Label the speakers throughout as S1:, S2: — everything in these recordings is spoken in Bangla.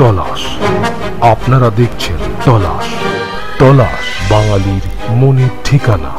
S1: তলাশ। আপনারা দেখছেন তলাশ। তলাশ বাঙালির মনের ঠিকানা।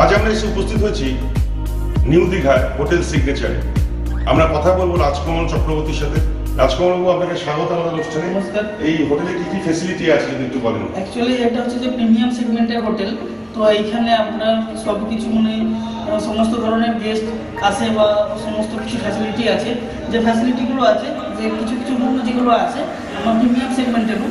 S2: আজ আমরা এসে উপস্থিত হয়েছি নিউ দীঘায় হোটেল সিগনেচারে। আমরা কথা বলবো রাজকমল চক্রবর্তীর সাথে। রাজকমল বাবু, আপনাকে স্বাগত আমাদের অনুষ্ঠানে।
S3: নমস্কার।
S2: এই হোটেলে কি কি ফ্যাসিলিটি আছে যদি একটু বলেন।
S3: অ্যাকচুয়ালি এটা হচ্ছে যে প্রিমিয়াম সেগমেন্টের হোটেল। তো এইখানে আপনার সব কিছু মানে সমস্ত ধরনের গেস্ট আসে বা সমস্ত কিছু ফ্যাসিলিটি আছে। যে ফ্যাসিলিটিগুলো আছে, যে কিছু কিছু রুম যেগুলো আছে আমার প্রিমিয়াম সেগমেন্টের রুম।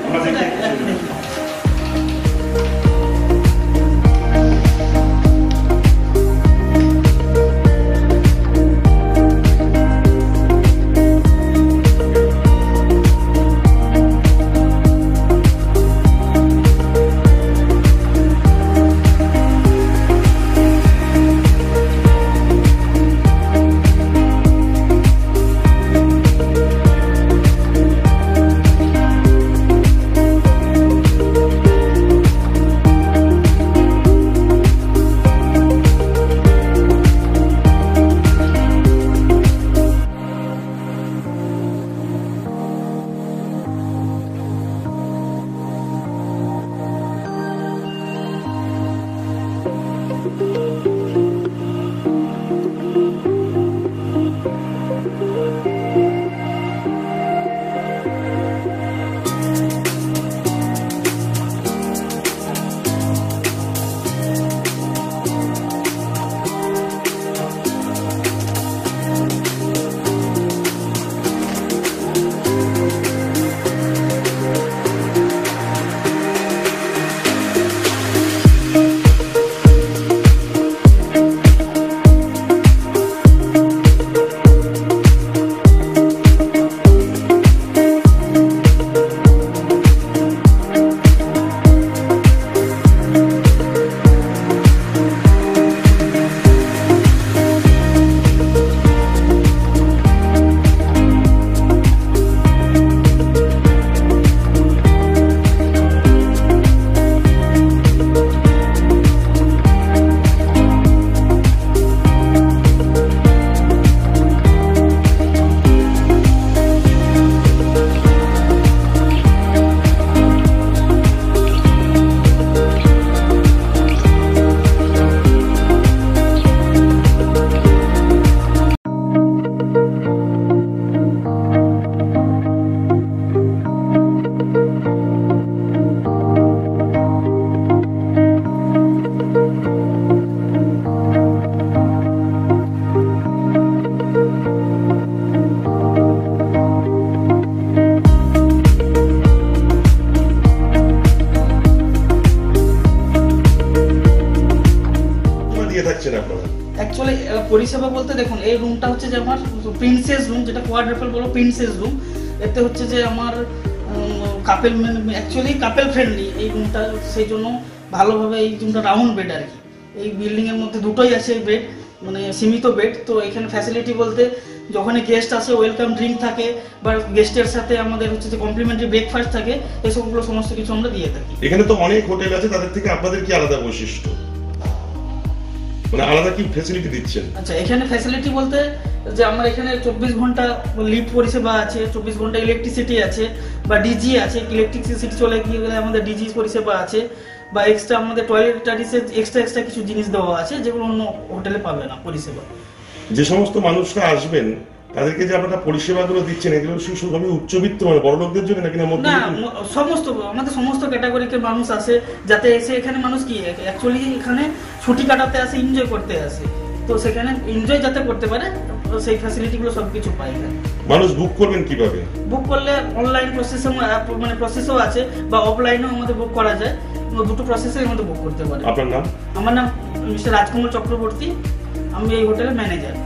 S3: অ্যাকচুয়ালি পরিষেবা বলতে দেখুন, এই রুমটা হচ্ছে যে আমার প্রিন্সেস রুম, যেটা কোয়াড্রাপল বলো প্রিন্সেস রুম। এতে হচ্ছে যে আমার কাপেল অ্যাকচুয়ালি কাপেল ফ্রেন্ডলি এই রুমটা, সেই জন্য ভালোভাবে এই রুমটা রাউন্ড বেড আর কি। এই বিল্ডিংয়ের মধ্যে দুটোই আছে বেড, মানে সীমিত বেড। তো এখানে ফ্যাসিলিটি বলতে যখনই গেস্ট আসে ওয়েলকাম ড্রিঙ্ক থাকে, বা গেস্টের সাথে আমাদের হচ্ছে যে কমপ্লিমেন্টারি ব্রেকফাস্ট থাকে, এসবগুলো সমস্ত কিছু আমরা দিয়ে থাকি।
S2: এখানে তো অনেক হোটেল আছে, তাদের থেকে আপনাদের কি আলাদা বৈশিষ্ট্য, মানে আলাদা কি ফ্যাসিলিটি দিচ্ছেন?
S3: আচ্ছা, এখানে ফ্যাসিলিটি বলতে যে আমার এখানে 24 ঘন্টা লিফট পরিষেবা আছে, 24 ঘন্টা ইলেকট্রিসিটি আছে, বা ডিজি আছে। ইলেকট্রিসিটি চলে গেলে আমাদের ডিজি পরিষেবা আছে, বা এক্সট্রা আমাদের টয়লেটারিসের এক্সট্রা কিছু জিনিস দেওয়া আছে যেগুলো অন্য হোটেলে পাবে না পরিষেবা।
S2: যে সমস্ত মানুষরা আসবেন তাদেরকে যে আপনারা পরিষেবাগুলো দিচ্ছেন এগুলো শুধু উচ্চবিত্ত মানে বড় লোকদের জন্য নাকি না
S3: না
S2: মধ্যবিত্ত?
S3: সমস্ত আমাদের সমস্ত ক্যাটাগরির মানুষ আসে, যাতে এসে এখানে মানুষ কি অ্যাকচুয়ালি এখানে ছুটি কাটাতে আসে, এনজয় করতে আসে, তো সেখানে এনজয় যাতে করতে পারে সেই ফ্যাসিলিটিগুলো সবকিছু পাই এখানে।
S2: মানুষ বুক করবেন কিভাবে?
S3: বুক করলে অনলাইন প্রসেস মানে প্রসেসও আছে, বা অফলাইনেও আমাদের বুক করা যায়, দুটো প্রসেসের মধ্যে বুক করতে পারে।
S2: আপনার নাম?
S3: আমার নাম মিস্টার রাজকুমার চক্রবর্তী, আমি এই হোটেলের ম্যানেজার।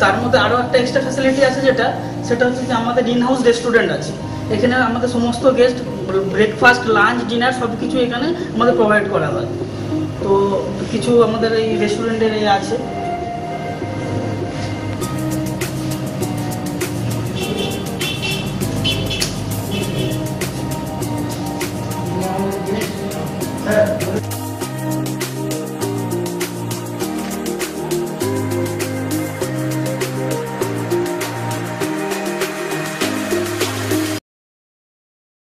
S3: তার মধ্যে আরো একটা এক্সট্রা ফ্যাসিলিটি আছে, সেটা হচ্ছে যে আমাদের ইন হাউস রেস্টুরেন্ট আছে। এখানে আমাদের সমস্ত গেস্ট ব্রেকফাস্ট, লাঞ্চ, ডিনার সবকিছু এখানে আমাদের প্রোভাইড করা হয়। তো কিছু আমাদের এই রেস্টুরেন্টের আছে।